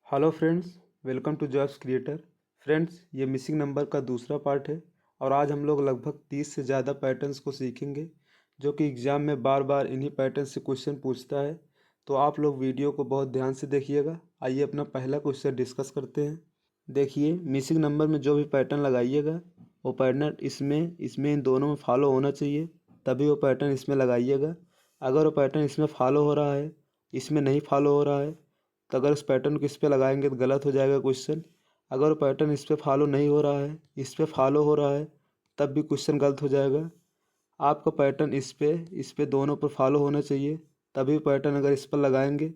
Hello friends, welcome to jobs creator. Friends, ये missing number का दूसरा पार्ट है और आज हम लोग लगभग 30 से ज़्यादा पैटर्न्स को सीखेंगे जो कि एग्ज़ाम में बार बार इन्हीं पैटर्न से क्वेश्चन पूछता है। तो आप लोग वीडियो को बहुत ध्यान से देखिएगा। आइए अपना पहला क्वेश्चन डिस्कस करते हैं। देखिए, मिसिंग नंबर में जो भी पैटर्न लगाइएगा वो पैटर्न इसमें इन दोनों में फॉलो होना चाहिए, तभी वो पैटर्न इसमें लगाइएगा। अगर वो पैटर्न इसमें फॉलो हो रहा है, इसमें नहीं फॉलो हो रहा है, तो अगर उस पैटर्न को इस पे लगाएंगे तो गलत हो जाएगा क्वेश्चन। अगर पैटर्न इस पे फॉलो नहीं हो रहा है, इस पे फॉलो हो रहा है, तब भी क्वेश्चन गलत हो जाएगा। आपका पैटर्न इस पे दोनों पर फॉलो होना चाहिए, तभी पैटर्न अगर इस पर लगाएंगे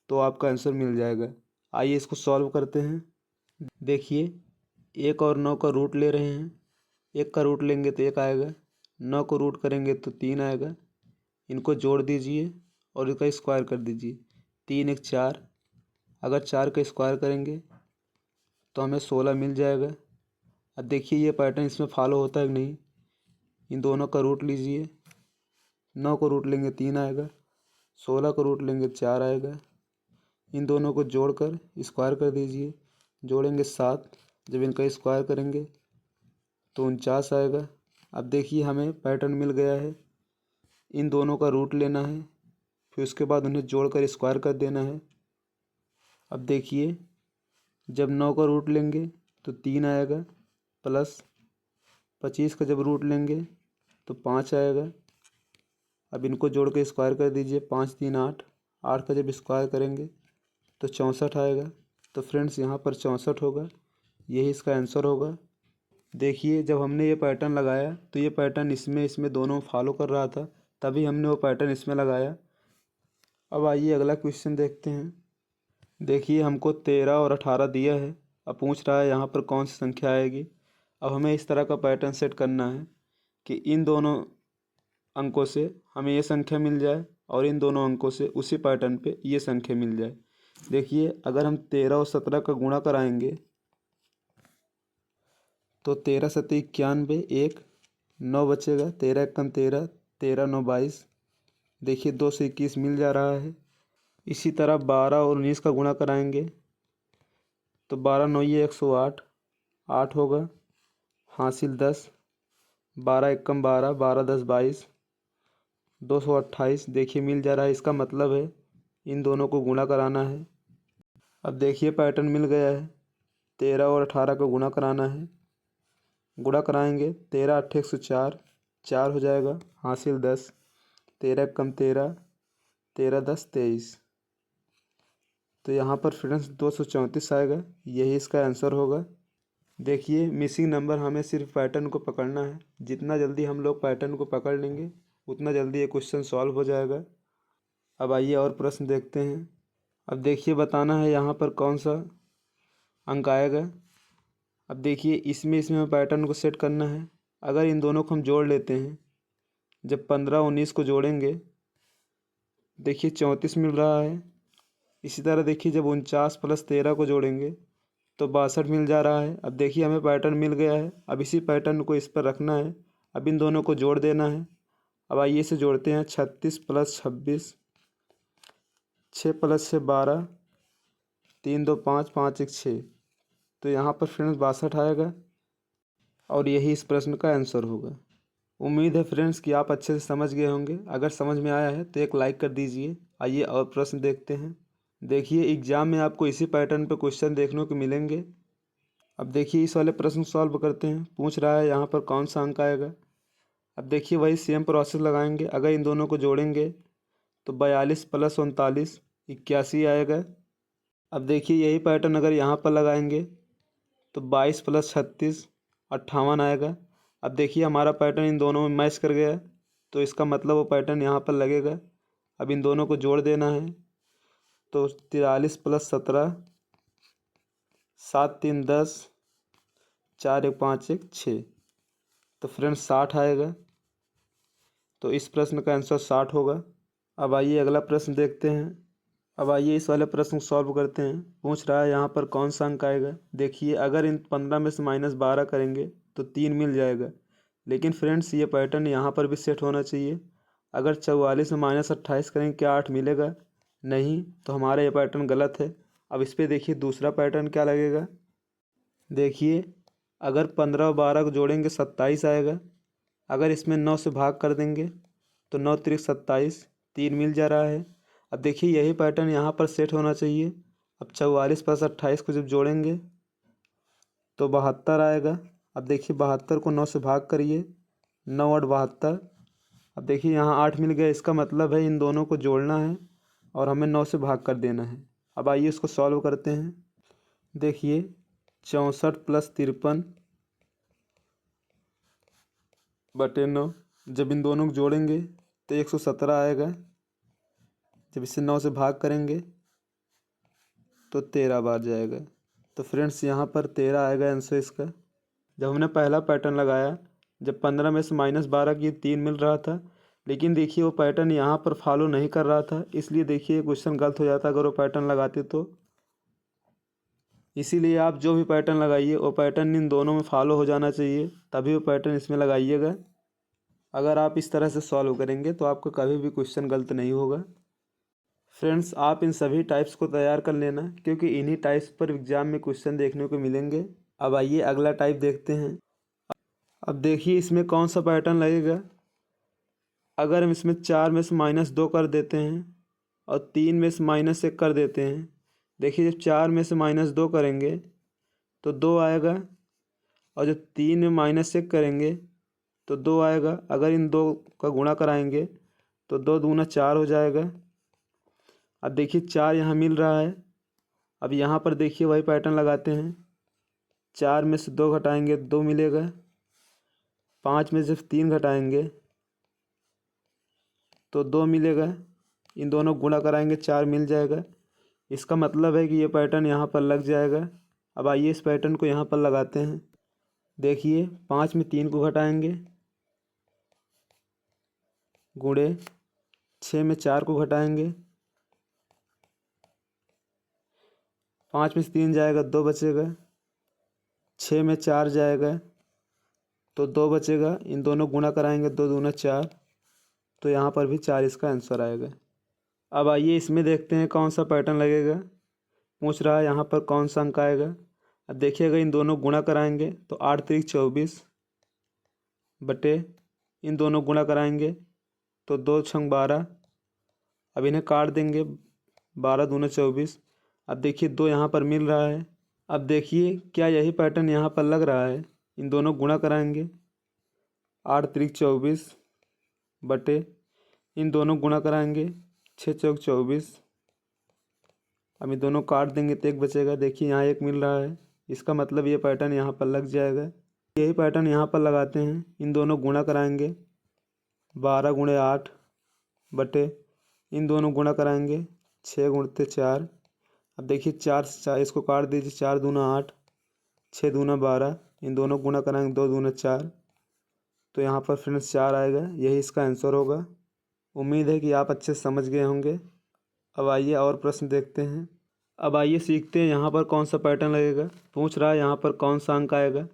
तो आपका आंसर मिल जाएगा। आइए इसको सॉल्व करते हैं। देखिए, 1 और 9 का रूट ले रहे हैं। 1 का रूट लेंगे तो 1 आएगा, 9 को रूट करेंगे तो 3 आएगा। इनको जोड़ दीजिए और इसका स्क्वायर कर दीजिए। 3 एक 4, अगर 4 का स्क्वायर करेंगे तो हमें 16 मिल जाएगा। अब देखिए ये पैटर्न इसमें फॉलो होता है कि नहीं। इन दोनों का रूट लीजिए। 9 को रूट लेंगे 3 आएगा, 16 को रूट लेंगे 4 आएगा। इन दोनों को जोड़कर स्क्वायर कर दीजिए। जोड़ेंगे 7, जब इनका स्क्वायर करेंगे तो 49 आएगा। अब देखिए हमें पैटर्न मिल गया है। इन दोनों का रूट लेना है, फिर उसके बाद उन्हें जोड़कर स्क्वायर कर देना है। अब देखिए, जब 9 का रूट लेंगे तो 3 आएगा, प्लस 25 का जब रूट लेंगे तो 5 आएगा। अब इनको जोड़ के स्क्वायर कर दीजिए। 5 3 8, 8 का जब स्क्वायर करेंगे तो 64 आएगा। तो फ्रेंड्स यहाँ पर 64 होगा, यही इसका आंसर होगा। देखिए, जब हमने ये पैटर्न लगाया तो ये पैटर्न इसमें दोनों फॉलो कर रहा था, तभी हमने वो पैटर्न इसमें लगाया। अब आइए अगला क्वेश्चन देखते हैं। देखिए, हमको 13 और 18 दिया है। अब पूछ रहा है यहाँ पर कौन सी संख्या आएगी। अब हमें इस तरह का पैटर्न सेट करना है कि इन दोनों अंकों से हमें ये संख्या मिल जाए और इन दोनों अंकों से उसी पैटर्न पे ये संख्या मिल जाए। देखिए, अगर हम 13 और 17 का गुणा कराएंगे तो 13 सत्ते 91, 1 9 बचेगा। 13 एकम 13, 13 9 22। देखिए 2 से 21 मिल जा रहा है। इसी तरह 12 और 19 का गुणा कराएंगे तो 12 9 ये 108, 8 होगा। हासिल 10, 12 एकम 12, 12 10 22, 228। देखिए मिल जा रहा है। इसका मतलब है इन दोनों को गुणा कराना है। अब देखिए पैटर्न मिल गया है। 13 और 18 को गुणा कराना है। गुणा कराएंगे 13 8 104, 4 हो जाएगा। हासिल 10, 13 एकम 13, 13 10 23। तो यहाँ पर फ्रेंड्स 234 आएगा, यही इसका आंसर होगा। देखिए, मिसिंग नंबर हमें सिर्फ पैटर्न को पकड़ना है। जितना जल्दी हम लोग पैटर्न को पकड़ लेंगे उतना जल्दी ये क्वेश्चन सॉल्व हो जाएगा। अब आइए और प्रश्न देखते हैं। अब देखिए, बताना है यहाँ पर कौन सा अंक आएगा। अब देखिए, इसमें हमें पैटर्न को सेट करना है। अगर इन दोनों को हम जोड़ लेते हैं, जब 15 19 को जोड़ेंगे, देखिए 34 मिल रहा है। इसी तरह देखिए, जब 49 प्लस 13 को जोड़ेंगे तो 62 मिल जा रहा है। अब देखिए हमें पैटर्न मिल गया है। अब इसी पैटर्न को इस पर रखना है। अब इन दोनों को जोड़ देना है। अब आइए इसे जोड़ते हैं। 36 प्लस 26, 6 प्लस 6 12, 3 2 5, 5 1 6। तो यहाँ पर फ्रेंड्स 62 आएगा और यही इस प्रश्न का आंसर होगा। उम्मीद है फ्रेंड्स कि आप अच्छे से समझ गए होंगे। अगर समझ में आया है तो एक लाइक कर दीजिए। आइए और प्रश्न देखते हैं। देखिए, एग्जाम में आपको इसी पैटर्न पे क्वेश्चन देखने को मिलेंगे। अब देखिए इस वाले प्रश्न सॉल्व करते हैं। पूछ रहा है यहाँ पर कौन सा अंक आएगा। अब देखिए वही सेम प्रोसेस लगाएंगे। अगर इन दोनों को जोड़ेंगे तो 42 प्लस 39 81 आएगा। अब देखिए यही पैटर्न अगर यहाँ पर लगाएंगे तो 22 प्लस 36 58 आएगा। अब देखिए हमारा पैटर्न इन दोनों में मैच कर गया, तो इसका मतलब वो पैटर्न यहाँ पर लगेगा। अब इन दोनों को जोड़ देना है तो 43 प्लस 17, 7 3 10, 4 1 5 1 6। तो फ्रेंड्स 60 आएगा। तो इस प्रश्न का आंसर 60 होगा। अब आइए अगला प्रश्न देखते हैं। अब आइए इस वाले प्रश्न को सॉल्व करते हैं। पूछ रहा है यहाँ पर कौन सा अंक आएगा। देखिए, अगर इन 15 में से -12 करेंगे तो 3 मिल जाएगा। लेकिन फ्रेंड्स ये पैटर्न यहाँ पर भी सेट होना चाहिए। अगर 44 में -28 करेंगे क्या 8 मिलेगा? नहीं, तो हमारा ये पैटर्न गलत है। अब इस पर देखिए दूसरा पैटर्न क्या लगेगा। देखिए अगर 15 और 12 को जोड़ेंगे 27 आएगा। अगर इसमें 9 से भाग कर देंगे तो 9 त्रिक 27, 3 मिल जा रहा है। अब देखिए यही पैटर्न यहाँ पर सेट होना चाहिए। अब 44 प्लस 28 को जब जोड़ेंगे तो 72 आएगा। अब देखिए 72 को 9 से भाग करिए, 9 8 72। अब देखिए यहाँ 8 मिल गया, इसका मतलब है इन दोनों को जोड़ना है और हमें 9 से भाग कर देना है। अब आइए इसको सॉल्व करते हैं। देखिए 64 प्लस 53 बटे 9, जब इन दोनों को जोड़ेंगे तो 117 आएगा। जब इसे 9 से भाग करेंगे तो 13 बार जाएगा। तो फ्रेंड्स यहाँ पर 13 आएगा आंसर इसका। जब हमने पहला पैटर्न लगाया, जब 15 में से -12 की 3 मिल रहा था, लेकिन देखिए वो पैटर्न यहाँ पर फॉलो नहीं कर रहा था, इसलिए देखिए क्वेश्चन गलत हो जाता अगर वो पैटर्न लगाते तो। इसीलिए आप जो भी पैटर्न लगाइए वो पैटर्न इन दोनों में फॉलो हो जाना चाहिए, तभी वो पैटर्न इसमें लगाइएगा। अगर आप इस तरह से सॉल्व करेंगे तो आपका कभी भी क्वेश्चन गलत नहीं होगा। फ्रेंड्स आप इन सभी टाइप्स को तैयार कर लेना, क्योंकि इन्हीं टाइप्स पर एग्जाम में क्वेश्चन देखने को मिलेंगे। अब आइए अगला टाइप देखते हैं। अब देखिए इसमें कौन सा पैटर्न लगेगा। अगर हम इसमें 4 में से -2 कर देते हैं और 3 में से -1 कर देते हैं। देखिए जब 4 में से -2 करेंगे तो 2 आएगा, और जब 3 में -1 करेंगे तो 2 आएगा। अगर इन दो का गुणा कराएंगे तो 2 दूना 4 हो जाएगा। अब देखिए 4 यहाँ मिल रहा है। अब यहाँ पर देखिए वही पैटर्न लगाते हैं। 4 में से 2 घटाएंगे 2 मिलेगा। 5 में से 3 घटाएंगे तो 2 मिलेगा। इन दोनों गुणा कराएंगे 4 मिल जाएगा। इसका मतलब है कि ये पैटर्न यहाँ पर लग जाएगा। अब आइए इस पैटर्न को यहाँ पर लगाते हैं। देखिए 5 में 3 को घटाएंगे, गुणे 6 में 4 को घटाएंगे, 5 में से 3 जाएगा 2 बचेगा, 6 में 4 जाएगा तो 2 बचेगा। इन दोनों गुणा कराएंगे 2 दूना 4, तो यहाँ पर भी 4 इसका आंसर आएगा। अब आइए इसमें देखते हैं कौन सा पैटर्न लगेगा। पूछ रहा है यहाँ पर कौन सा अंक आएगा। अब देखिएगा इन दोनों गुणा कराएंगे तो 8 3 24 बटे, इन दोनों गुणा कराएंगे तो 2 6 12। अब इन्हें काट देंगे, 12 दूना 24। अब देखिए 2 यहाँ पर मिल रहा है। अब देखिए क्या यही पैटर्न यहाँ पर लग रहा है। इन दोनों गुणा कराएंगे 8 3 24 बटे, इन दोनों गुणा कराएंगे 6 चौक 24। अब इन दोनों काट देंगे तो 1 बचेगा। देखिए यहाँ 1 मिल रहा है, इसका मतलब ये पैटर्न यहाँ पर लग जाएगा। यही पैटर्न यहाँ पर लगाते हैं। इन दोनों गुणा कराएंगे 12 गुणे 8 बटे, इन दोनों गुणा कराएंगे 6 गुणते 4। अब देखिए 4 से 4 इसको काट दीजिए, 4 दूना 8, 6 दूना 12। इन दोनों गुणा कराएंगे 2 दूना 4, तो यहाँ पर फ्रेंड्स 4 आएगा। यही इसका आंसर होगा। उम्मीद है कि आप अच्छे से समझ गए होंगे। अब आइए और प्रश्न देखते हैं। अब आइए सीखते हैं यहाँ पर कौन सा पैटर्न लगेगा। पूछ रहा है यहाँ पर कौन सा अंक आएगा।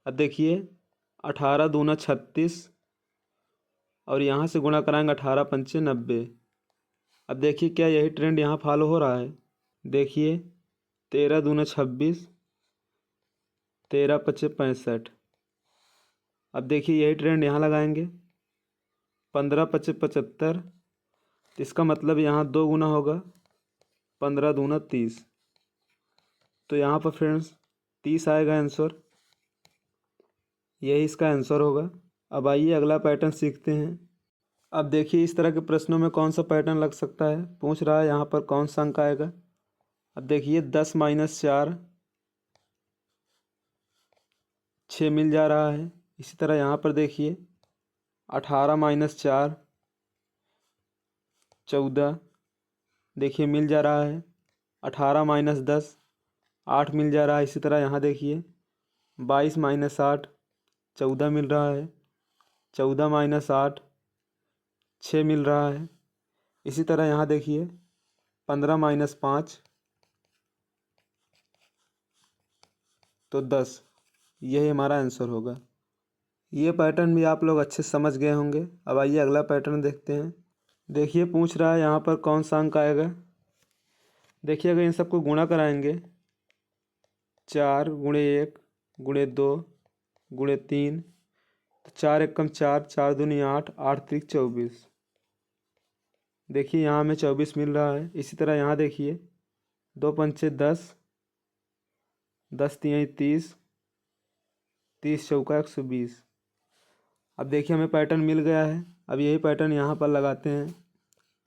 अब देखिए 18 दूना 36, और यहाँ से गुणा कराएंगे 18 पंचे 90। अब देखिए क्या यही ट्रेंड यहाँ फॉलो हो रहा है। देखिए 13 दूना 26, 13 पचे 65। अब देखिए यही ट्रेंड यहाँ लगाएंगे 15 पचे 75। तो इसका मतलब यहाँ 2 गुना होगा, 15 दूना 30। तो यहाँ पर फ्रेंड्स 30 आएगा आंसर। यही इसका आंसर होगा। अब आइए अगला पैटर्न सीखते हैं। अब देखिए इस तरह के प्रश्नों में कौन सा पैटर्न लग सकता है। पूछ रहा है यहाँ पर कौन सा अंक आएगा। अब देखिए 10 - 4 6 मिल जा रहा है। इसी तरह यहाँ पर देखिए 18 - 4 14, देखिए मिल जा रहा है। 18 - 10 8 मिल जा रहा है। इसी तरह यहाँ देखिए 22 - 8 14 मिल रहा है। 14 - 8 6 मिल रहा है। इसी तरह यहाँ देखिए 15 - 5 तो 10। यही हमारा आंसर होगा। ये पैटर्न भी आप लोग अच्छे से समझ गए होंगे। अब आइए अगला पैटर्न देखते हैं। देखिए पूछ रहा है यहाँ पर कौन सा अंक आएगा। देखिए अगर इन सबको गुणा कराएंगे, 4 × 1 × 2 × 3, तो 4 × 1 = 4, 4 × 2 = 8, 8 × 3 = 24। देखिए यहाँ हमें 24 मिल रहा है। इसी तरह यहाँ देखिए, 2 × 5 = 10, 10 × 3 = 30, 30 × 4 = 120। अब देखिए हमें पैटर्न मिल गया है। अब यही पैटर्न यहाँ पर लगाते हैं।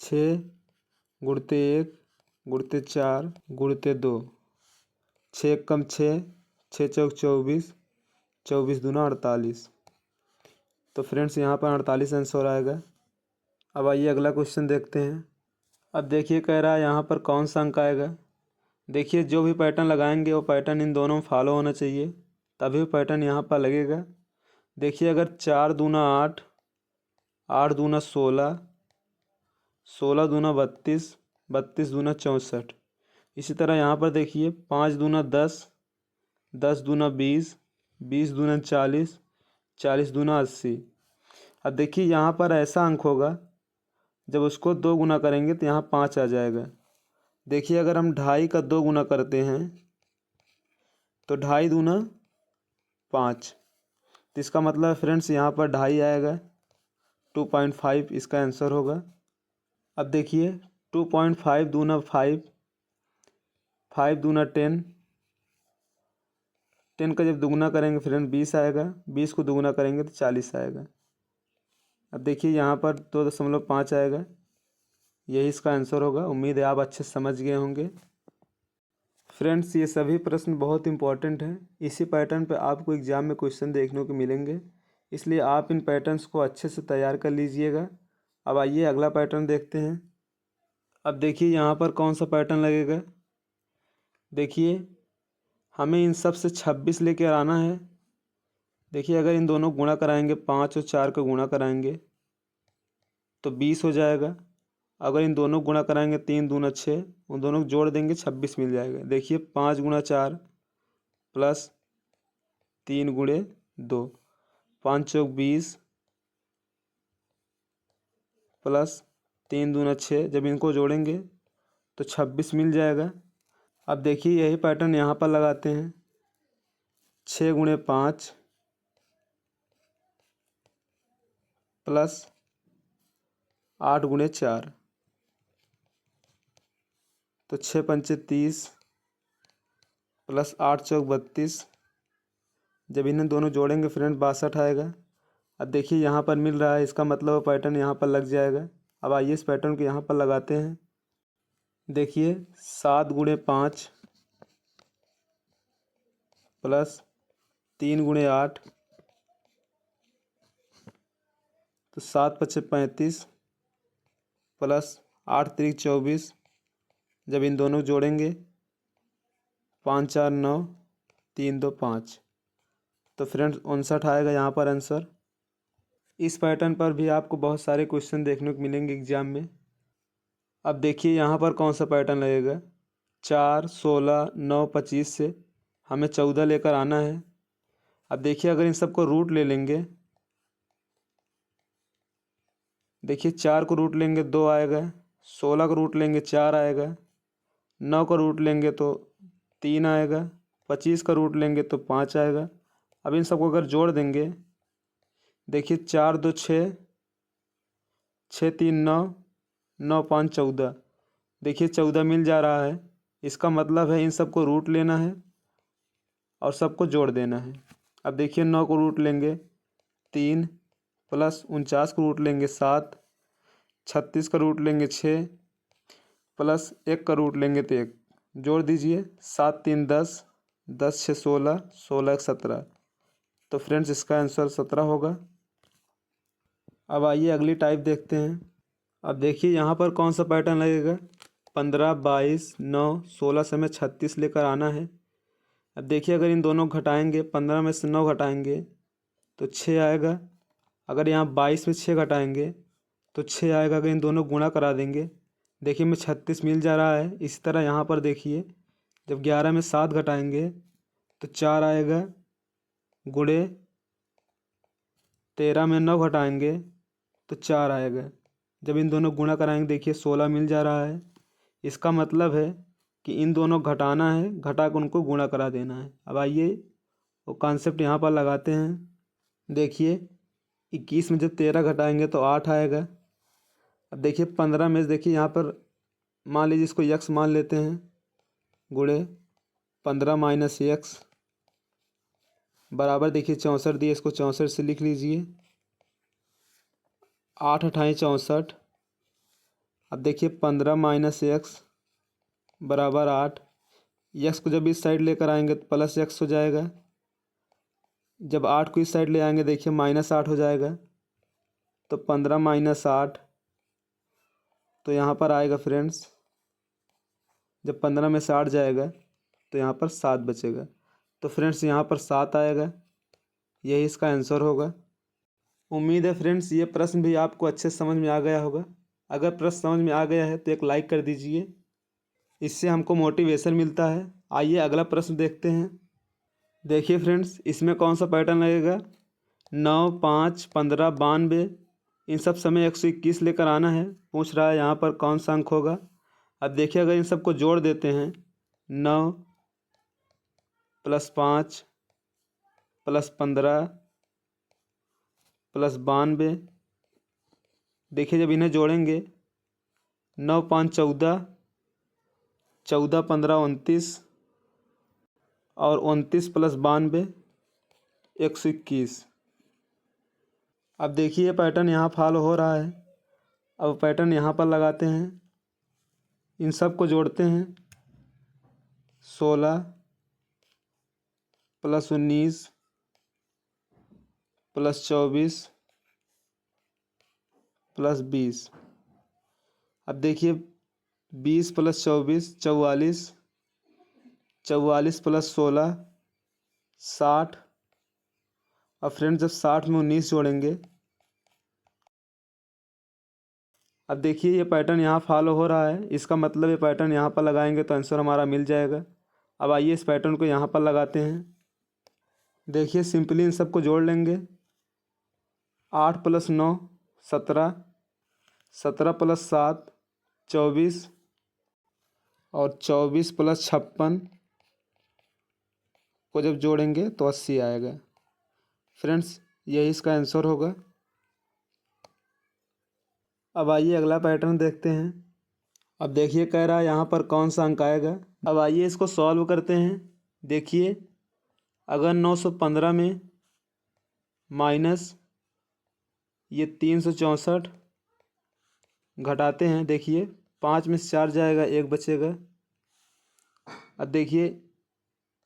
6 × 1 × 4 × 2, 6 × 6, 6 × 4 = 24, 24 × 2 = 48। तो फ्रेंड्स यहाँ पर 48 आंसर आएगा। अब आइए अगला क्वेश्चन देखते हैं। अब देखिए कह रहा है यहाँ पर कौन सा अंक आएगा। देखिए जो भी पैटर्न लगाएंगे वो पैटर्न इन दोनों में फॉलो होना चाहिए, तभी वो पैटर्न यहाँ पर लगेगा। देखिए अगर 4 × 2 = 8, 8 × 2 = 16, 16 × 2 = 32, 32 × 2 = 64। इसी तरह यहाँ पर देखिए 5 × 2 = 10, 10 × 2 = 20, 20 × 2 = 40, 40 × 2 = 80। अब देखिए यहाँ पर ऐसा अंक होगा, जब उसको 2 गुना करेंगे तो यहाँ 5 आ जाएगा। देखिए अगर हम 2.5 का 2 गुना करते हैं तो 2.5 × 2 = 5, तो इसका मतलब फ्रेंड्स यहाँ पर 2.5 आएगा। 2.5 इसका आंसर होगा। अब देखिए 2.5 × 2 = 5, 5 × 2 = 10, 10 का जब दुगुना करेंगे फ्रेंड 20 आएगा, 20 को दुगुना करेंगे तो 40 आएगा। अब देखिए यहाँ पर 2.5 आएगा, यही इसका आंसर होगा। उम्मीद है आप अच्छे से समझ गए होंगे। फ्रेंड्स ये सभी प्रश्न बहुत इंपॉर्टेंट हैं। इसी पैटर्न पे आपको एग्ज़ाम में क्वेश्चन देखने को मिलेंगे, इसलिए आप इन पैटर्न्स को अच्छे से तैयार कर लीजिएगा। अब आइए अगला पैटर्न देखते हैं। अब देखिए यहाँ पर कौन सा पैटर्न लगेगा। देखिए हमें इन सब से 26 लेकर आना है। देखिए अगर इन दोनों गुणा कराएंगे, 5 और 4 को गुणा कराएंगे तो 20 हो जाएगा। अगर इन दोनों गुणा कराएंगे, 3 × 2 = 6, उन दोनों को जोड़ देंगे 26 मिल जाएगा। देखिए 5 × 4 प्लस 3 × 2, 5 × 20 प्लस 3 × 2 = 6, जब इनको जोड़ेंगे तो 26 मिल जाएगा। अब देखिए यही पैटर्न यहाँ पर लगाते हैं। 6 × 5 प्लस 8 × 4, तो 6 × 5 = 30 प्लस 8 × 4 = 32, जब इन्हें दोनों जोड़ेंगे फ्रेंड 62 आएगा। अब देखिए यहाँ पर मिल रहा है, इसका मतलब वो पैटर्न यहाँ पर लग जाएगा। अब आइए इस पैटर्न को यहाँ पर लगाते हैं। देखिए 7 × 5 प्लस 3 × 8, तो 7 × 5 = 35 प्लस 8 × 3 = 24, जब इन दोनों को जोड़ेंगे 5 × 4 = 9, 3 × 2 = 5, तो फ्रेंड्स 59 आएगा यहाँ पर आंसर। इस पैटर्न पर भी आपको बहुत सारे क्वेश्चन देखने को मिलेंगे एग्जाम में। अब देखिए यहाँ पर कौन सा पैटर्न लगेगा। 4, 16, 9, 25 से हमें 14 लेकर आना है। अब देखिए अगर इन सबको रूट ले लेंगे, देखिए 4 को रूट लेंगे 2 आएगा, 16 को रूट लेंगे 4 आएगा, 9 का रूट लेंगे तो 3 आएगा, 25 का रूट लेंगे तो 5 आएगा। अब इन सबको अगर जोड़ देंगे, देखिए 4 × 2 = 6, 6 × 3 = 9, 9 × 5 = 14। देखिए 14 मिल जा रहा है। इसका मतलब है इन सबको रूट लेना है और सबको जोड़ देना है। अब देखिए 9 को रूट लेंगे 3 प्लस 49 को रूट लेंगे 7, 36 का रूट लेंगे 6 प्लस 1 का रूट लेंगे तो 1, जोड़ दीजिए 7 × 3 = 10, 10 × 6 = 16, 16 × 1 = 17, तो फ्रेंड्स इसका आंसर 17 होगा। अब आइए अगली टाइप देखते हैं। अब देखिए यहाँ पर कौन सा पैटर्न लगेगा। 15, 22, 9, 16 से हमें 36 लेकर आना है। अब देखिए अगर इन दोनों को घटाएंगे, 15 में से 9 घटाएंगे तो 6 आएगा। अगर यहाँ 22 में 6 घटाएंगे तो 6 आएगा। अगर इन दोनों को गुणा करा देंगे, देखिए हमें 36 मिल जा रहा है। इसी तरह यहाँ पर देखिए जब 11 में 7 घटाएंगे तो 4 आएगा, गुणे 13 में 9 घटाएंगे तो 4 आएगा। जब इन दोनों गुणा कराएंगे देखिए 16 मिल जा रहा है। इसका मतलब है कि इन दोनों घटाना है, घटा कर उनको गुणा करा देना है। अब आइए वो कॉन्सेप्ट यहाँ पर लगाते हैं। देखिए 21 में जब 13 घटाएंगे तो 8 आएगा। अब देखिए 15 में देखिए यहाँ पर मान लीजिए इसको यक्स मान लेते हैं, गुणे 15 माइनस यक्स बराबर देखिए 64 दिए, इसको 64 से लिख लीजिए। 8 अठाई 64। अब देखिए 15 माइनस एक्स बराबर 8। यक्स को जब इस साइड लेकर आएंगे तो प्लस एक्स हो जाएगा। जब 8 को इस साइड ले आएंगे देखिए माइनस 8 हो जाएगा। तो 15 माइनस 8 तो यहाँ पर आएगा फ्रेंड्स, जब 15 में से 8 जाएगा तो यहाँ पर 7 बचेगा। तो फ्रेंड्स यहाँ पर 7 आएगा, यही इसका आंसर होगा। उम्मीद है फ्रेंड्स ये प्रश्न भी आपको अच्छे समझ में आ गया होगा। अगर प्रश्न समझ में आ गया है तो एक लाइक कर दीजिए, इससे हमको मोटिवेशन मिलता है। आइए अगला प्रश्न देखते हैं। देखिए फ्रेंड्स इसमें कौन सा पैटर्न लगेगा। 9, 5, 15, 92 इन सब समय 121 लेकर आना है। पूछ रहा है यहाँ पर कौन सा अंक होगा। अब देखिए अगर इन सबको जोड़ देते हैं 9 + 5 + 15 + 92, देखिए जब इन्हें जोड़ेंगे 9, 5, 14, 14, 15, 29 और 29 + 92 121। अब देखिए पैटर्न यहाँ फॉलो हो रहा है। अब पैटर्न यहाँ पर लगाते हैं, इन सब को जोड़ते हैं 16 + 19 + 24 + 20। अब देखिए 20 + 24 44, 44 + 16 60। अब फ्रेंड्स जब 60 में 19 जोड़ेंगे, अब देखिए ये पैटर्न यहाँ फॉलो हो रहा है, इसका मतलब ये पैटर्न यहाँ पर लगाएंगे तो आंसर हमारा मिल जाएगा। अब आइए इस पैटर्न को यहाँ पर लगाते हैं। देखिए सिंपली इन सबको जोड़ लेंगे। 8 + 9 17, 17 + 7 24 और 24 + 56 को जब जोड़ेंगे तो 80 आएगा। फ्रेंड्स यही इसका आंसर होगा। अब आइए अगला पैटर्न देखते हैं। अब देखिए कह रहा है यहाँ पर कौन सा अंक आएगा। अब आइए इसको सॉल्व करते हैं। देखिए अगर 915 में माइनस ये 364 घटाते हैं, देखिए 5 में से 4 जाएगा, 1 बचेगा। अब देखिए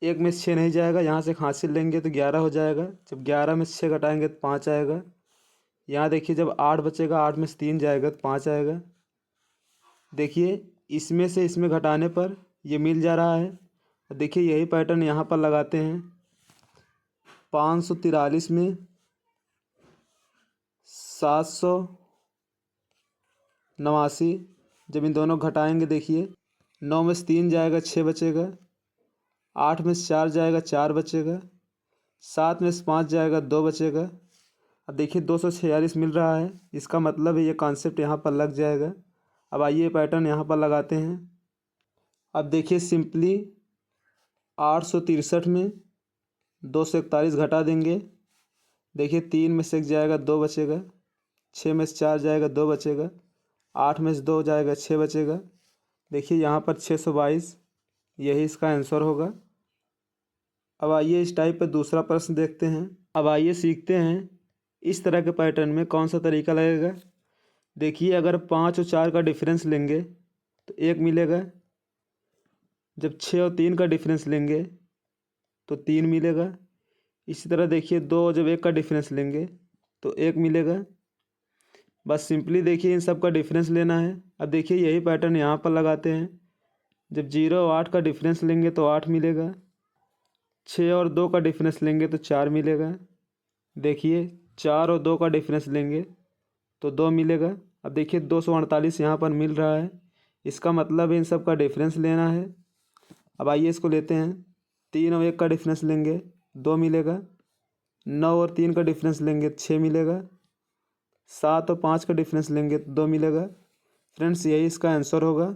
1 में से 6 नहीं जाएगा, यहाँ से हासिल लेंगे तो 11 हो जाएगा। जब 11 में से 6 घटाएंगे तो 5 आएगा। यहाँ देखिए जब 8 बचेगा, 8 में से 3 जाएगा तो 5 आएगा। देखिए इसमें से इसमें घटाने पर ये मिल जा रहा है। देखिए यही पैटर्न यहाँ पर लगाते हैं। 543 में 789, जब इन दोनों घटाएंगे देखिए 9 में से 3 जाएगा, 6 बचेगा। 8 में से 4 जाएगा, 4 बचेगा। 7 में से 5 जाएगा, 2 बचेगा। अब देखिए 246 मिल रहा है, इसका मतलब है ये कॉन्सेप्ट यहाँ पर लग जाएगा। अब आइए पैटर्न यहाँ पर लगाते हैं। अब देखिए सिंपली 863 में 241 घटा देंगे। देखिए 3 में से 1 जाएगा, 2 बचेगा। 6 में से 4 जाएगा, 2 बचेगा। 8 में से 2 जाएगा, 6 बचेगा। देखिए यहाँ पर 622, यही इसका आंसर होगा। अब आइए इस टाइप पर दूसरा प्रश्न देखते हैं। अब आइए सीखते हैं इस तरह के पैटर्न में कौन सा तरीका लगेगा। देखिए अगर 5 और 4 का डिफरेंस लेंगे तो 1 मिलेगा। जब 6 और 3 का डिफरेंस लेंगे तो 3 मिलेगा। इसी तरह देखिए 2 और जब 1 का डिफरेंस लेंगे तो 1 मिलेगा। बस सिंपली देखिए इन सब का डिफरेंस लेना है। अब देखिए यही पैटर्न यहाँ पर लगाते हैं। जब 0 और 8 का डिफरेंस लेंगे तो 8 मिलेगा। 6 और 2 का डिफरेंस लेंगे तो 4 मिलेगा। देखिए 4 और 2 का डिफरेंस लेंगे तो 2 मिलेगा। अब देखिए 248 यहाँ पर मिल रहा है, इसका मतलब इन सब का डिफरेंस लेना है। अब आइए इसको लेते हैं। 3 और 1 का डिफरेंस लेंगे 2 मिलेगा। 9 और 3 का डिफरेंस लेंगे तो 6 मिलेगा। 7 और 5 का डिफरेंस लेंगे तो 2 मिलेगा। फ्रेंड्स यही इसका आंसर होगा।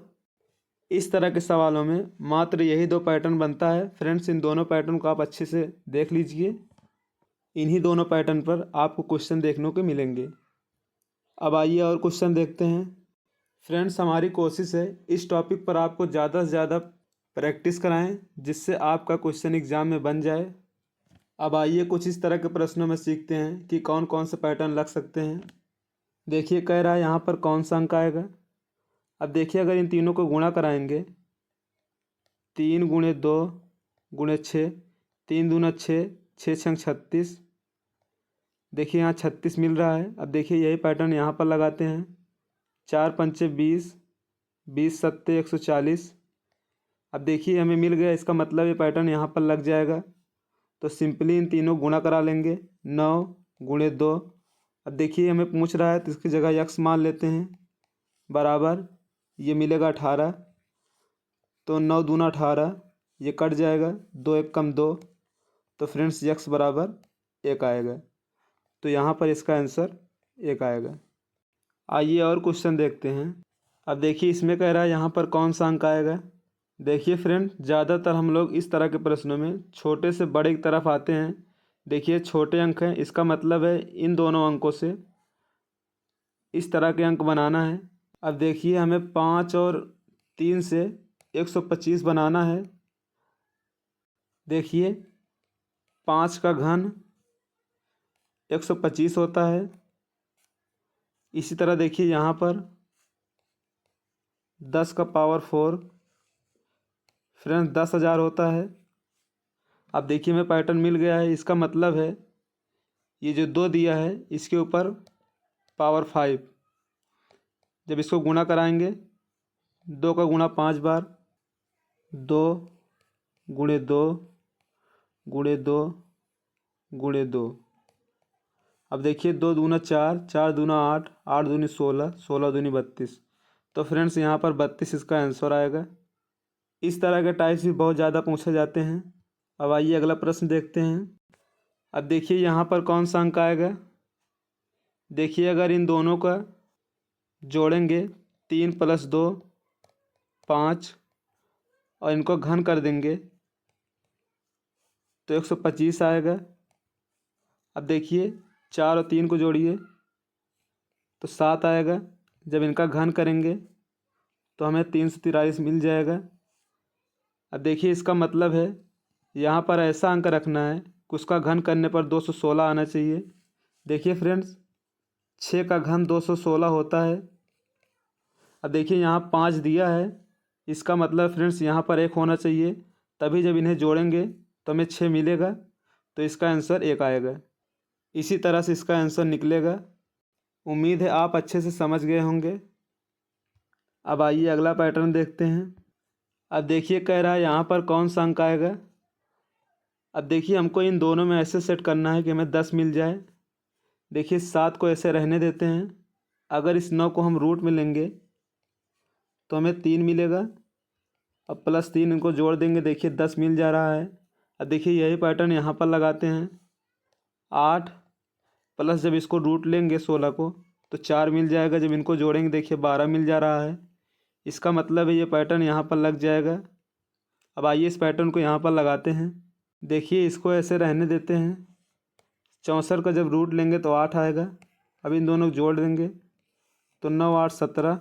इस तरह के सवालों में मात्र यही दो पैटर्न बनता है। फ्रेंड्स, इन दोनों पैटर्न को आप अच्छे से देख लीजिए। इन्हीं दोनों पैटर्न पर आपको क्वेश्चन देखने को मिलेंगे। अब आइए और क्वेश्चन देखते हैं। फ्रेंड्स, हमारी कोशिश है इस टॉपिक पर आपको ज़्यादा से ज़्यादा प्रैक्टिस कराएं, जिससे आपका क्वेश्चन एग्जाम में बन जाए। अब आइए कुछ इस तरह के प्रश्नों में सीखते हैं कि कौन कौन से पैटर्न लग सकते हैं। देखिए, कह रहा है यहाँ पर कौन सा अंक आएगा। अब देखिए, अगर इन तीनों को गुणा कराएंगे, 3 × 2 × 6, 3 × 2 = 6, 6 × 36। देखिए यहाँ 36 मिल रहा है। अब देखिए यही पैटर्न यहाँ पर लगाते हैं। 4×5 = 20, 20×7 = 140। अब देखिए हमें मिल गया, इसका मतलब ये पैटर्न यहाँ पर लग जाएगा। तो सिंपली इन तीनों गुणा करा लेंगे, 9 × 2। अब देखिए हमें पूछ रहा है तो इसकी जगह यक्स मान लेते हैं, बराबर ये मिलेगा 18। तो 9×2 = 18, ये कट जाएगा, 2 × 1 = 2। तो फ्रेंड्स यक्स बराबर 1 आएगा। तो यहाँ पर इसका आंसर 1 आएगा। आइए और क्वेश्चन देखते हैं। अब देखिए इसमें कह रहा है यहाँ पर कौन सा अंक आएगा। देखिए फ्रेंड, ज़्यादातर हम लोग इस तरह के प्रश्नों में छोटे से बड़े की तरफ आते हैं। देखिए छोटे अंक हैं, इसका मतलब है इन दोनों अंकों से इस तरह के अंक बनाना है। अब देखिए हमें 5 और 3 से 125 बनाना है। देखिए 5 का घन 125 होता है। इसी तरह देखिए यहाँ पर 10 का पावर 4 फ्रेंड्स 10,000 होता है। अब देखिए हमें पैटर्न मिल गया है। इसका मतलब है ये जो 2 दिया है इसके ऊपर पावर 5, जब इसको गुणा कराएंगे 2 का गुणा 5 बार, 2 × 2 × 2 × 2। अब देखिए 2×2 = 4, 4×2 = 8, 8×2 = 16, 16×2 = 32। तो फ्रेंड्स यहाँ पर 32 इसका आंसर आएगा। इस तरह के टाइप्स भी बहुत ज़्यादा पूछे जाते हैं। अब आइए अगला प्रश्न देखते हैं। अब देखिए यहाँ पर कौन सा अंक आएगा। देखिए अगर इन दोनों का जोड़ेंगे 3 + 2 5 और इनको घन कर देंगे तो 125 आएगा। अब देखिए 4 और 3 को जोड़िए तो 7 आएगा। जब इनका घन करेंगे तो हमें 343 मिल जाएगा। अब देखिए इसका मतलब है यहाँ पर ऐसा अंक रखना है कि उसका घन करने पर 216 आना चाहिए। देखिए फ्रेंड्स 6 का घन 216 होता है। अब देखिए यहाँ 5 दिया है, इसका मतलब फ्रेंड्स यहाँ पर 1 होना चाहिए, तभी जब इन्हें जोड़ेंगे तो हमें 6 मिलेगा। तो इसका आंसर 1 आएगा। इसी तरह से इसका आंसर निकलेगा। उम्मीद है आप अच्छे से समझ गए होंगे। अब आइए अगला पैटर्न देखते हैं। अब देखिए कह रहा है यहाँ पर कौन सा अंक आएगा। अब देखिए हमको इन दोनों में ऐसे सेट करना है कि हमें 10 मिल जाए। देखिए 7 को ऐसे रहने देते हैं। अगर इस 9 को हम रूट में लेंगे तो हमें 3 मिलेगा। अब +3 इनको जोड़ देंगे, देखिए 10 मिल जा रहा है। अब देखिए यही पैटर्न यहाँ पर लगाते हैं। 8 प्लस जब इसको रूट लेंगे 16 को तो 4 मिल जाएगा। जब इनको जोड़ेंगे देखिए 12 मिल जा रहा है। इसका मतलब है ये पैटर्न यहाँ पर लग जाएगा। अब आइए इस पैटर्न को यहाँ पर लगाते हैं। देखिए इसको ऐसे रहने देते हैं। 64 का जब रूट लेंगे तो 8 आएगा। अब इन दोनों को जोड़ देंगे तो 9 8 17।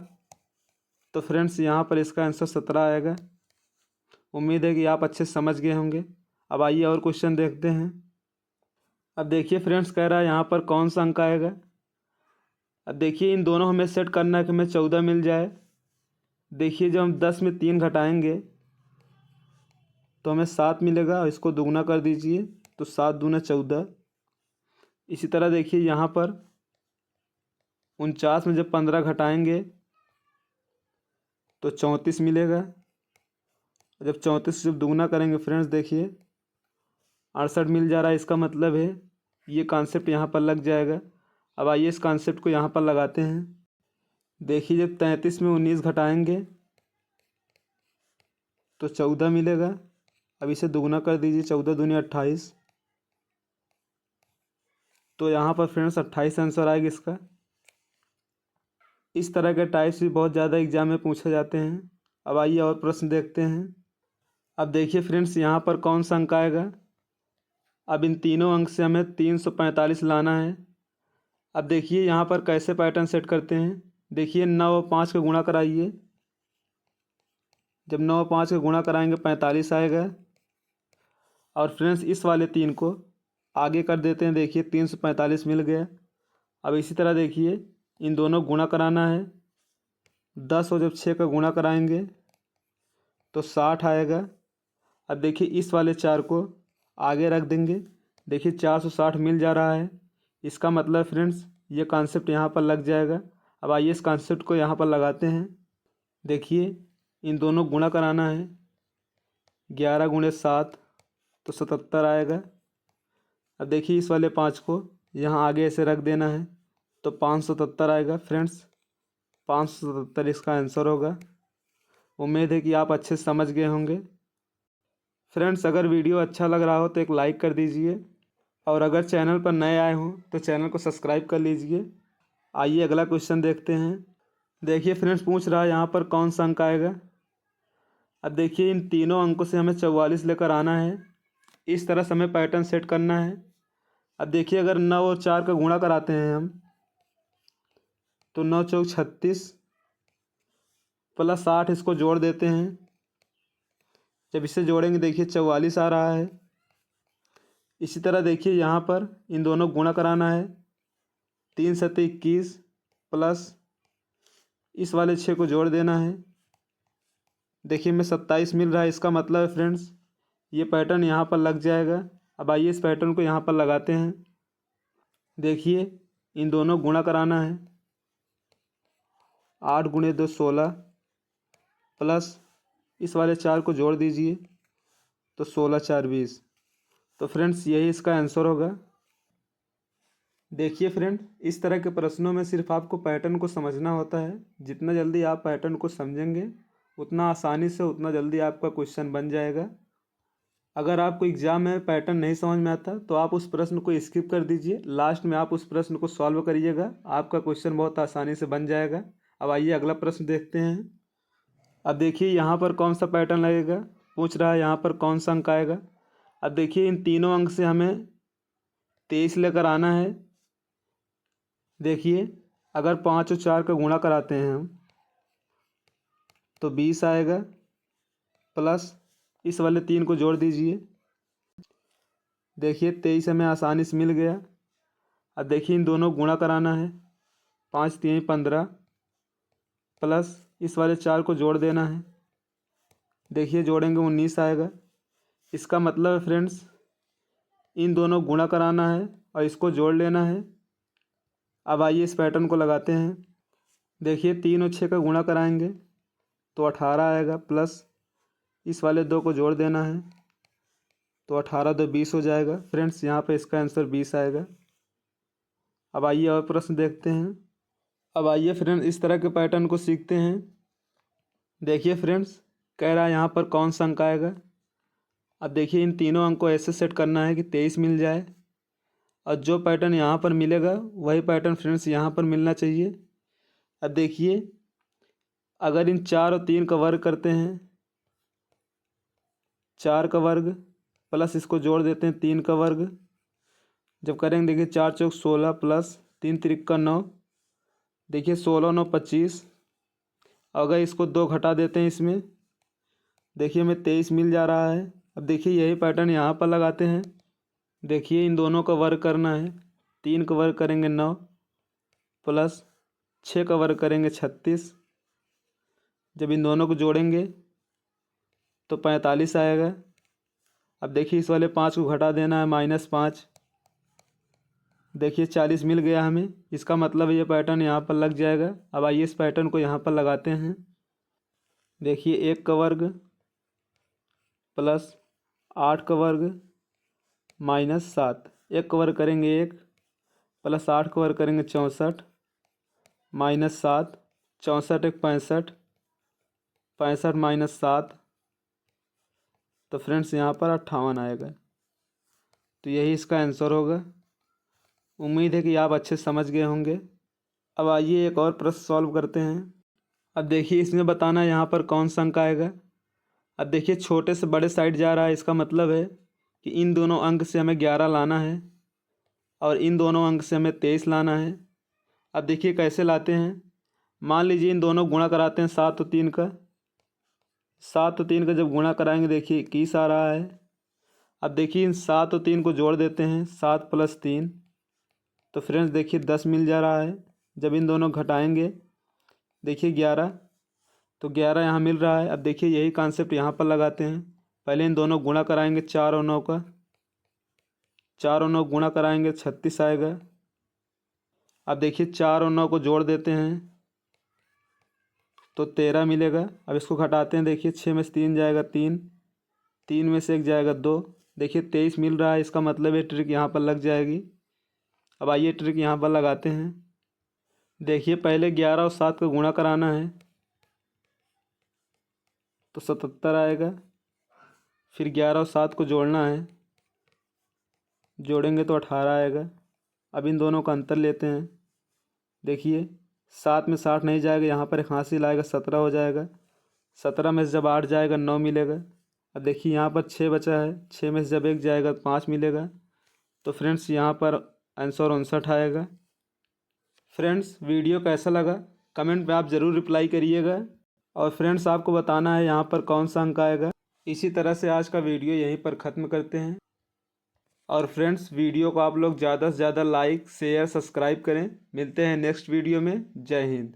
तो फ्रेंड्स यहाँ पर इसका आंसर 17 आएगा। उम्मीद है कि आप अच्छे से समझ गए होंगे। अब आइए और क्वेश्चन देखते हैं। अब देखिए फ्रेंड्स कह रहा है यहाँ पर कौन सा अंक आएगा। अब देखिए इन दोनों हमें सेट करना है कि हमें 14 मिल जाए। देखिए जब हम 10 में 3 घटाएंगे तो हमें 7 मिलेगा और इसको दुगना कर दीजिए तो 7×2 = 14। इसी तरह देखिए यहाँ पर 49 में जब 15 घटाएंगे तो 34 मिलेगा। जब 34 से जब दुगना करेंगे फ्रेंड्स देखिए 68 मिल जा रहा है। इसका मतलब है ये कॉन्सेप्ट यहाँ पर लग जाएगा। अब आइए इस कॉन्सेप्ट को यहाँ पर लगाते हैं। देखिए जब 33 में 19 घटाएंगे तो 14 मिलेगा। अब इसे दुगना कर दीजिए, 14×2 = 28। तो यहाँ पर फ्रेंड्स 28 आंसर आएगा इसका। इस तरह के टाइप्स भी बहुत ज़्यादा एग्जाम में पूछे जाते हैं। अब आइए और प्रश्न देखते हैं। अब देखिए फ्रेंड्स, यहाँ पर कौन सा अंक आएगा। अब इन तीनों अंक से हमें 345 लाना है। अब देखिए यहाँ पर कैसे पैटर्न सेट करते हैं। देखिए 9 और 5 का गुणा कराइए। जब 9 और 5 का गुणा कराएंगे 45 आएगा। और फ्रेंड्स इस वाले 3 को आगे कर देते हैं। देखिए 345 मिल गया। अब इसी तरह देखिए इन दोनों को गुणा कराना है। 10 और जब 6 का गुणा कराएंगे तो 60 आएगा। अब देखिए इस वाले 4 को आगे रख देंगे। देखिए 460 मिल जा रहा है। इसका मतलब फ्रेंड्स ये कॉन्सेप्ट यहाँ पर लग जाएगा। अब आइए इस कॉन्सेप्ट को यहाँ पर लगाते हैं। देखिए इन दोनों गुणा कराना है। 11 गुणे 7 तो 77 आएगा। अब देखिए इस वाले 5 को यहाँ आगे ऐसे रख देना है तो 577 आएगा। फ्रेंड्स 577 इसका आंसर होगा। उम्मीद है कि आप अच्छे से समझ गए होंगे। फ्रेंड्स अगर वीडियो अच्छा लग रहा हो तो एक लाइक कर दीजिए, और अगर चैनल पर नए आए हों तो चैनल को सब्सक्राइब कर लीजिए। आइए अगला क्वेश्चन देखते हैं। देखिए फ्रेंड्स पूछ रहा है यहाँ पर कौन सा अंक आएगा। अब देखिए इन तीनों अंकों से हमें 44 लेकर आना है। इस तरह से हमें पैटर्न सेट करना है। अब देखिए अगर 9 और 4 का गुणा कराते हैं हम तो 9 चौक 36 प्लस 8 इसको जोड़ देते हैं। जब इसे जोड़ेंगे देखिए 44 आ रहा है। इसी तरह देखिए यहाँ पर इन दोनों को गुणा कराना है। 3 सत्ते 21 प्लस इस वाले 6 को जोड़ देना है। देखिए हमें 27 मिल रहा है। इसका मतलब है फ्रेंड्स ये पैटर्न यहाँ पर लग जाएगा। अब आइए इस पैटर्न को यहाँ पर लगाते हैं। देखिए इन दोनों को गुणा कराना है। 8 गुणे 2 16 प्लस इस वाले 4 को जोड़ दीजिए तो 16 4 20। तो फ्रेंड्स यही इसका आंसर होगा। देखिए फ्रेंड इस तरह के प्रश्नों में सिर्फ आपको पैटर्न को समझना होता है। जितना जल्दी आप पैटर्न को समझेंगे उतना आसानी से उतना जल्दी आपका क्वेश्चन बन जाएगा। अगर आपको एग्ज़ाम में पैटर्न नहीं समझ में आता तो आप उस प्रश्न को स्किप कर दीजिए। लास्ट में आप उस प्रश्न को सॉल्व करिएगा, आपका क्वेश्चन बहुत आसानी से बन जाएगा। अब आइए अगला प्रश्न देखते हैं। अब देखिए यहाँ पर कौन सा पैटर्न लगेगा। पूछ रहा है यहाँ पर कौन सा अंक आएगा। अब देखिए इन तीनों अंक से हमें 23 लेकर आना है। देखिए अगर 5 और 4 का गुणा कराते हैं हम तो 20 आएगा। प्लस इस वाले 3 को जोड़ दीजिए। देखिए 23 हमें आसानी से मिल गया। अब देखिए इन दोनों को गुणा कराना है। 5 3 15 प्लस इस वाले 4 को जोड़ देना है। देखिए जोड़ेंगे 19 आएगा। इसका मतलब है फ्रेंड्स इन दोनों को गुणा कराना है और इसको जोड़ लेना है। अब आइए इस पैटर्न को लगाते हैं। देखिए 3 और 6 का गुणा कराएंगे तो 18 आएगा। प्लस इस वाले 2 को जोड़ देना है तो 18 2 20 हो जाएगा। फ्रेंड्स यहाँ पे इसका आंसर 20 आएगा। अब आइए और प्रश्न देखते हैं। अब आइए फ्रेंड्स इस तरह के पैटर्न को सीखते हैं। देखिए फ्रेंड्स कह रहा है यहाँ पर कौन सा अंक आएगा। अब देखिए इन तीनों अंक को ऐसे सेट करना है कि 23 मिल जाए, और जो पैटर्न यहाँ पर मिलेगा वही पैटर्न फ्रेंड्स यहाँ पर मिलना चाहिए। अब देखिए अगर इन 4 और 3 का वर्ग करते हैं, 4 का वर्ग प्लस इसको जोड़ देते हैं 3 का वर्ग। जब करेंगे देखिए 4 चौक 16 प्लस 3 तिरिक्का 9। देखिए 16 9 25। अगर इसको 2 घटा देते हैं इसमें देखिए हमें 23 मिल जा रहा है। अब देखिए यही पैटर्न यहाँ पर लगाते हैं। देखिए इन दोनों का वर्ग करना है। 3 का वर्ग करेंगे 9 प्लस 6 का वर्ग करेंगे 36। जब इन दोनों को जोड़ेंगे तो 45 आएगा। अब देखिए इस वाले 5 को घटा देना है -5। देखिए 40 मिल गया हमें। इसका मतलब ये पैटर्न यहाँ पर लग जाएगा। अब आइए इस पैटर्न को यहाँ पर लगाते हैं। देखिए 1 का वर्ग प्लस 8 का वर्ग -7। 1 का वर्ग करेंगे 1 प्लस 8 का वर्ग करेंगे 64 -7। 64 1 65, 65 -7 तो फ्रेंड्स यहाँ पर 58 आएगा। तो यही इसका आंसर होगा। उम्मीद है कि आप अच्छे समझ गए होंगे। अब आइए एक और प्रश्न सॉल्व करते हैं। अब देखिए इसमें बताना है यहाँ पर कौन सा अंक आएगा। अब देखिए छोटे से बड़े साइड जा रहा है, इसका मतलब है कि इन दोनों अंक से हमें 11 लाना है और इन दोनों अंक से हमें 23 लाना है। अब देखिए कैसे लाते हैं। मान लीजिए इन दोनों गुणा कराते हैं 7 और 3 का। 7 और 3 का जब गुणा कराएंगे देखिए 21 आ रहा है। अब देखिए इन 7 और 3 को जोड़ देते हैं, 7 + 3, तो फ्रेंड्स देखिए 10 मिल जा रहा है। जब इन दोनों घटाएंगे देखिए 11, तो 11 यहाँ मिल रहा है। अब देखिए यही कॉन्सेप्ट यहाँ पर लगाते हैं। पहले इन दोनों गुणा कराएंगे 4 और 9 का, 4 और 9 गुणा कराएंगे 36 आएगा। अब देखिए 4 और 9 को जोड़ देते हैं तो 13 मिलेगा। अब इसको घटाते हैं, देखिए 6 में से 3 जाएगा 3, 3 में से 1 जाएगा 2, देखिए 23 मिल रहा है। इसका मतलब ये ट्रिक यहाँ पर लग जाएगी। अब आइए ट्रिक यहाँ पर लगाते हैं। देखिए पहले 11 और 7 का गुणा कराना है तो 77 आएगा। फिर 11 और 7 को जोड़ना है, जोड़ेंगे तो 18 आएगा। अब इन दोनों का अंतर लेते हैं। देखिए 7 में 60 नहीं जाएगा, यहाँ पर एक हासिल आएगा, 17 हो जाएगा। 17 में से जब 8 जाएगा 9 मिलेगा। अब देखिए यहाँ पर 6 बचा है, 6 में से जब 1 जाएगा तो 5 मिलेगा। तो फ्रेंड्स यहाँ पर आंसर 59 आएगा। फ्रेंड्स वीडियो कैसा लगा कमेंट में आप ज़रूर रिप्लाई करिएगा और फ्रेंड्स आपको बताना है यहाँ पर कौन सा अंक आएगा। इसी तरह से आज का वीडियो यहीं पर ख़त्म करते हैं। और फ्रेंड्स वीडियो को आप लोग ज़्यादा से ज़्यादा लाइक शेयर सब्सक्राइब करें। मिलते हैं नेक्स्ट वीडियो में। जय हिंद।